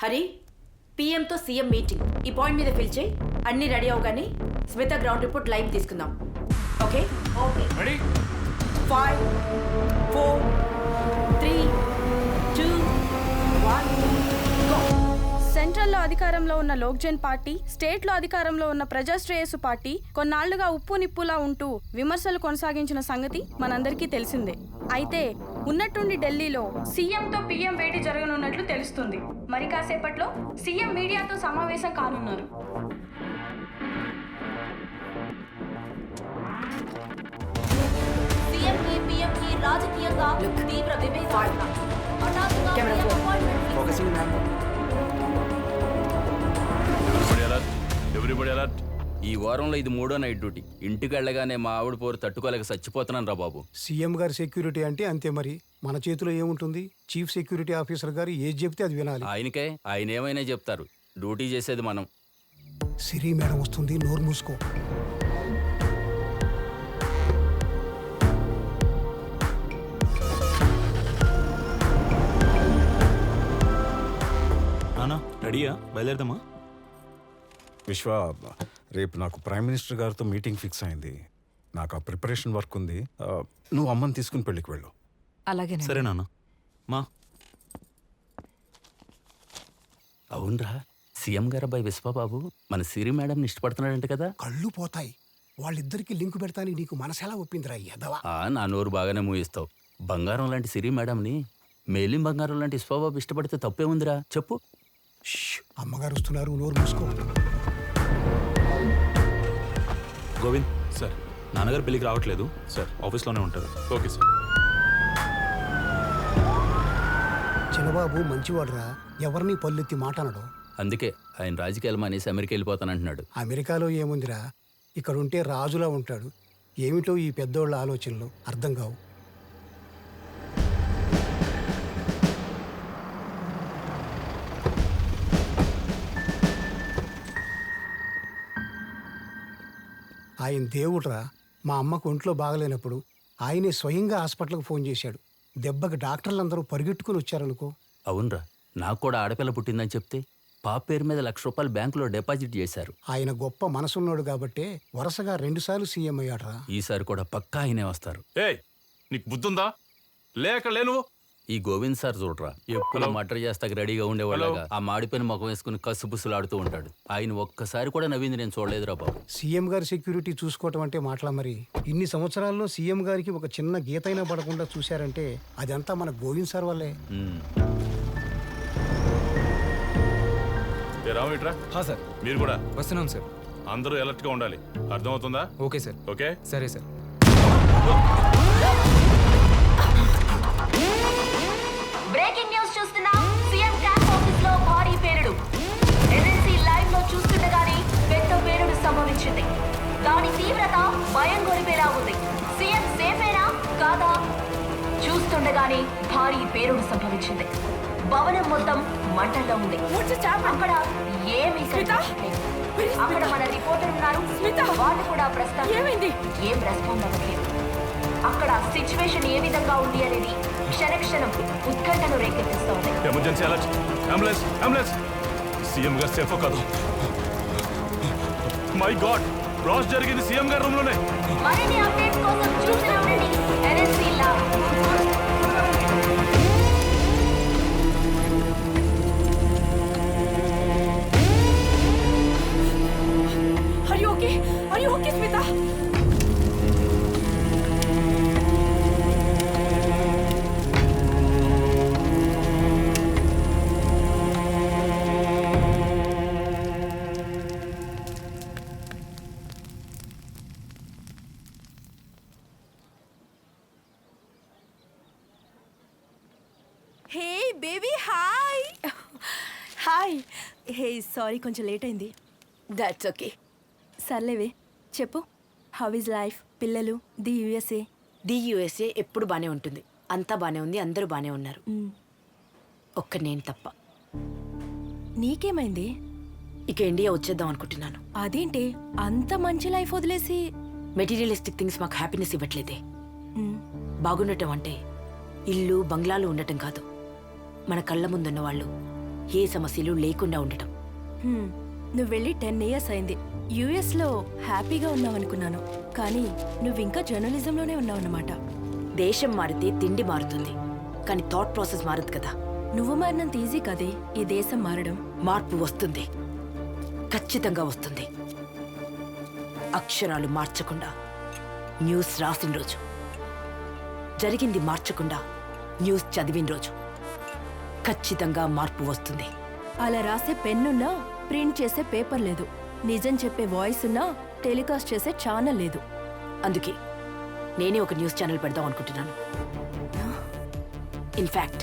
హరి, పిఎంతో CM meeting. ఈ point మీద ఫిల్ చేయి. అన్ని రెడీ అవగానే స్మిత గ్రౌండ్ రిపోర్ట్ లైవ్ తీసుకుందాం. Okay okay. Ready 5 4 3 2 1 go. సెంట్రల్లో అధికారంలో ఉన్న లోక్జన్ పార్టీ, స్టేట్లో అధికారంలో ఉన్న ప్రజాశ్రేయస్సు పార్టీ కొన్నాళ్లుగా ఉప్పు నిప్పులా ఉంటూ విమర్శలు కొనసాగించిన సంగతి మనందరికీ తెలిసిందే. అయితే ఉన్నట్టుండి ఢిల్లీలో సీఎంతో పీఎం భేటీ జరగనున్నట్లు తెలుస్తుంది. మరి కాసేపట్లో సీఎం మీడియాతో సమావేశం కానున్నారు. సీఎంకి పీఎంకి రాజకీయంగా తీవ్ర విభేదాలు. Everybody alert. ఈ వారంలో ఇది 3వ నైట్ డ్యూటీ. ఇంటికి వెళ్ళగానే మా ఆవిడ పోరు తట్టుకోలేక చచ్చిపోతున్నాను రా బాబు. సీఎం గారి సెక్యూరిటీ అంటే అంతే. మరి మన చేతిలో ఏముంటుంది? చీఫ్ సెక్యూరిటీ ఆఫీసర్ గారు ఏది చెప్తే అది వినాలి. ఆయన ఏమైనా చెప్తారు, డ్యూటీ చేసేది మనం. సిరి మేడం వస్తుంది, నోరు మూసుకో. నానా రెడీయా? బయలుదేరదామా? విశ్వ, రేపు నాకు ప్రైమ్ మినిస్టర్ గారితో మీటింగ్ ఫిక్స్ అయింది. నాకు ఆ ప్రిపరేషన్ వర్క్ ఉంది. నువ్వు అమ్మని తీసుకుని పెళ్ళికి వెళ్ళు. అలాగే. సరే నాన్న. మా అవునరా, సీఎం గారు అబ్బాయి విశ్వబాబు మన సిరి మేడం ఇష్టపడుతున్నాడంట కదా. కళ్ళు పోతాయి. వాళ్ళిద్దరికి లింక్ పెడతాని నీకు మనసెలా ఒప్పిందిరా ఎదవా? నా నోరు బాగానే మూయిస్తావు. బంగారం లాంటి సిరి మేడంని మేలిం బంగారం లాంటి విశ్వబాబు ఇష్టపడితే తప్పే ఉందిరా, చెప్పు. అమ్మగారు వస్తున్నారు, నోరు మూసుకో. గోవింద్ సార్, నాన్నగారు పెళ్ళికి రావట్లేదు సార్, ఆఫీస్లోనే ఉంటారు. Okay sir. చిన్నబాబు మంచివాడురా, ఎవరిని పల్లెత్తి మాట అనడు. అందుకే ఆయన రాజకీయాలు మానేసి అమెరికా వెళ్ళిపోతానంటున్నాడు. అమెరికాలో ఏముందిరా, ఇక్కడ ఉంటే రాజులా ఉంటాడు. ఏమిటో ఈ పెద్దోళ్ళ ఆలోచనలు అర్థం కావు. ఆయన దేవుడ్రా. మా అమ్మకు ఒంట్లో బాగలేనప్పుడు ఆయనే స్వయంగా హాస్పిటల్కి ఫోన్ చేశాడు. దెబ్బకి డాక్టర్లందరూ పరిగెట్టుకుని వచ్చారనుకో. అవునరా, నాకు కూడా ఆడపిల్ల పుట్టిందని చెప్తే పాప పేరు మీద ₹1,00,000 బ్యాంకులో డిపాజిట్ చేశారు. ఆయన గొప్ప మనసున్నాడు కాబట్టే వరుసగా 2 సార్లు సీఎం అయ్యాడ్రా. ఈసారి కూడా పక్కా ఆయనే వస్తారు. ఏయ్, నీకు బుద్ధుందా? లేక లేను. ఈ గోవింద్ సార్ చూడరా, ఎప్పుడు మర్డర్ చేస్తాక రెడీగా ఉండేవాళ్ళగా ఆ మాడిపోయిన ముఖం వేసుకుని కసుబుసులాడుతూ ఉంటాడు. ఆయన ఒక్కసారి కూడా నవ్వింది నేను చూడలేదురా బాబు. సీఎం గారి సెక్యూరిటీ చూసుకోవటం అంటే మాటలా? మరి ఇన్ని సంవత్సరాల్లో సీఎం గారికి ఒక చిన్న గీతైనా పడకుండా చూశారంటే అదంతా మన గోవింద్ సార్ వల్లే. రామిట్రా సార్, మీరు కూడా వస్తున్నాం సార్. అందరూ అలర్ట్ గా ఉండాలి, అర్థమవుతుందా? Okay sir. ఓకే సరే సార్. బ్రేకింగ్ న్యూస్ చూస్తున్నాం. సీఎం క్యాంప్ ఆఫీస్ లో భారీ పేలుడు. ఎన్ఎన్సీ లైవ్ లో చూస్తుండగానే పెద్ద పేలుడు సంభవించింది. దాని తీవ్రత భయం గొలిపేలా ఉంది. సీఎం సేఫేనా కాదా చూస్తుండగానే భారీ పేలుడు సంభవించింది. భవనం మొత్తం మంటల్లో ఉంది. అక్కడ ఏమీ అక్కడ మన రిపోర్టర్ ఉన్నారు. వాళ్ళు కూడా ప్రస్తుతం ఏం రెస్పాండ్ అవ్వట్లేదు. అక్కడ సిచ్యువేషన్ ఏ విధంగా ఉంది అనేది క్షణక్షణం ఉత్కంఠను రేకెత్తిస్తోంది. Emergency alert, ambulance ambulance. CM గారు సేఫ్ కాదు. మై గాడ్, బ్లాస్ట్ జరిగింది సీఎం గారి రూమ్ లోనే. మరిన్ని అప్డేట్స్ కోసం చూస్తూ ఉండండి NNC live. Are you okay, Smita? Hey baby, hi. Hi. Hey sorry, కొంచెం లేట్ అయింది. That's okay. సర్లేవే, చెప్పు. How is life? పిల్లలు, ది యుఎస్ఏ? ది యుఎస్ఏ ఎప్పుడు బానే ఉంటుంది. అంతా బానే ఉంది, అందరూ బానే ఉన్నారు. ఒక్క నేను తప్ప. నీకేమైంది? ఇక ఇండియా వచ్చేద్దాం అనుకుంటున్నాను. అదేంటి అంత మంచి లైఫ్ వదిలేసి? మెటీరియలిస్టిక్ థింగ్స్ మాకు హ్యాపీనెస్ ఇవ్వట్లేదే. బాగుండటం అంటే ఇల్లు బంగ్లాలు ఉండటం కాదు. మన కళ్ళ ముందున్న వాళ్ళు ఏ సమస్యలు లేకుండా ఉండటం. నువ్వు వెళ్ళి 10 years అయింది. యుఎస్లో హ్యాపీగా ఉన్నావనుకున్నాను, కానీ నువ్వు ఇంకా జర్నలిజంలోనే ఉన్నావన్నమాట. దేశం మారితే తిండి మారుతుంది, కానీ థాట్ ప్రాసెస్ మారదు కదా. నువ్వు మారినంత ఈజీ కదే ఈ దేశం మారడం. మార్పు వస్తుంది, ఖచ్చితంగా వస్తుంది. అక్షరాలు మార్చకుండా న్యూస్ రాసిన రోజు, జరిగింది మార్చకుండా న్యూస్ చదివిన రోజు ఖచ్చితంగా మార్పు వస్తుంది. అలా రాసే పెన్నున్నా, ప్రింట్ చేసే పేపర్ లేదు. నిజం చెప్పే వాయిస్ ఉన్నా, టెలికాస్ట్ చేసే ఛానల్ లేదు. అందుకే నేనే ఒక న్యూస్ ఛానల్ పెడదాం అనుకుంటున్నాను. ఇన్ఫాక్ట్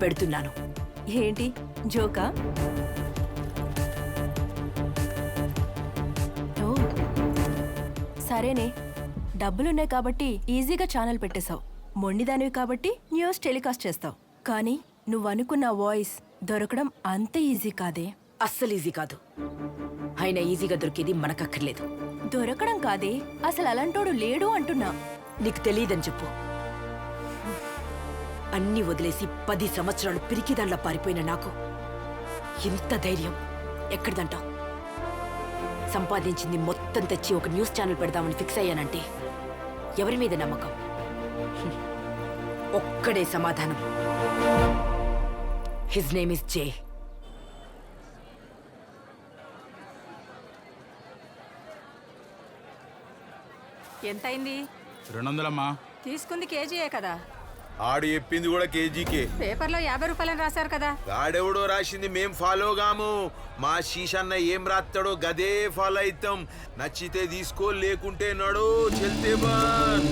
పెడుతున్నాను. ఏంటి జోకా? ఓ సరేనే, డబ్బులున్నాయి కాబట్టి ఈజీగా ఛానల్ పెట్టేశావు. మొండిదానివి కాబట్టి న్యూస్ టెలికాస్ట్ చేస్తావు. కానీ నువ్వు అనుకున్న వాయిస్ దొరకడం అంత ఈజీ కాదే. అస్సలు ఈజీ కాదు. అయినా ఈజీగా దొరికేది మనకక్కర్లేదు. దొరకడం కాదే, అసలు అలాంటోడు లేడు అంటున్నా. నీకు తెలియదని చెప్పు. అన్నీ వదిలేసి 10 సంవత్సరాలు పిరికిదాన్లా పారిపోయిన నాకు ఇంత ధైర్యం ఎక్కడిదంటావు? సంపాదించింది మొత్తం తెచ్చి ఒక న్యూస్ ఛానల్ పెడదామని ఫిక్స్ అయ్యానంటే ఎవరి మీద నమ్మకం? ఒక్కడే సమాధానం. హిజ్ నేమ్ ఇస్ జే. ఎంతైంది? 200 తీసుకుంది కేజీయే కదా. ఆడు చెప్పింది కూడా కేజీకే. పేపర్లో 50 రూపాయలని రాశారు కదా. గాడెవడో రాసింది మేం ఫాలో గాము. మా శీషన్న ఏం రాస్తాడో గదే ఫాలో అవుతాం. నచ్చితే తీసుకో, లేకుంటే నడు చెల్తే బాన్.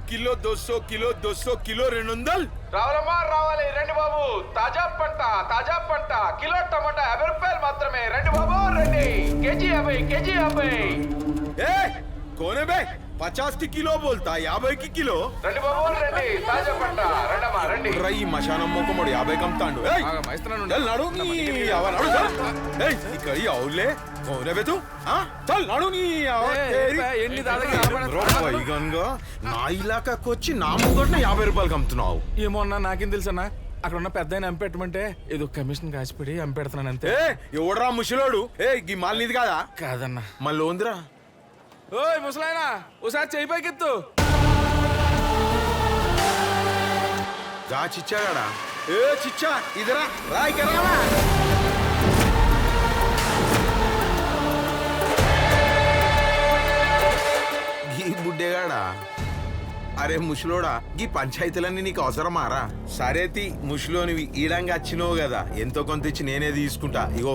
Kilo 200, kilo 200, kilo 200. రావాలమ్మా రావాలి, రండి బాబు. తాజా పంట కిలో టమాటా 50 రూపాయలు మాత్రమే. రండి బాబు రండి. KG 50, KG 50. ఏ కోనే బే 50 की किलो बोलता 50 की किलो. రండి బాబు రండి, తాజా పంట. రండమ్మా రండి. రై మశానం మొక్కమోడు 50 కమ్తాండు. ఏయ్ చల్ నాడు నీ అవ నాడు చల్. ఏయ్ ఇక్కడి అవులే కోనే బే తు. ఆ చల్ నాడు నీ అవ ఎన్ని దాదాకి రూపాయి గన్గా నా ఇలాకాకి వచ్చి నా ముంగట్న 50 రూపాయలు కమ్ముతున్నావు. ఏమో అన్నా, నాకేం తెలుసన్నా. అక్కడ ఉన్న పెద్ద ఆయన ఎంపెట్టమంటే ఏదో కమిషన్ కాసిపెడి ఎంపెడుతున్నాను అంతే. ఏ ఎవడరా ముసలోడు? ఏ ఈ మాల్ నీది కాదా? కాదన్నా. మళ్ళీ ఉందిరా. ఓయ్ ముసలాయనా, ఓసారి చెయ్యి పైకెత్తు. గా చిచ్చాడా? ఏ చిచ్చా ఇదరా రాయికి రావా. గీ బుడ్డేగాడా? అరే ముసలోడా, గీ పంచాయతీలన్నీ నీకు అవసరమారా? సరేతి ముసలోనివి ఈడంగా వచ్చినావు కదా, ఎంతో కొంత ఇచ్చి నేనే తీసుకుంటా. ఇగో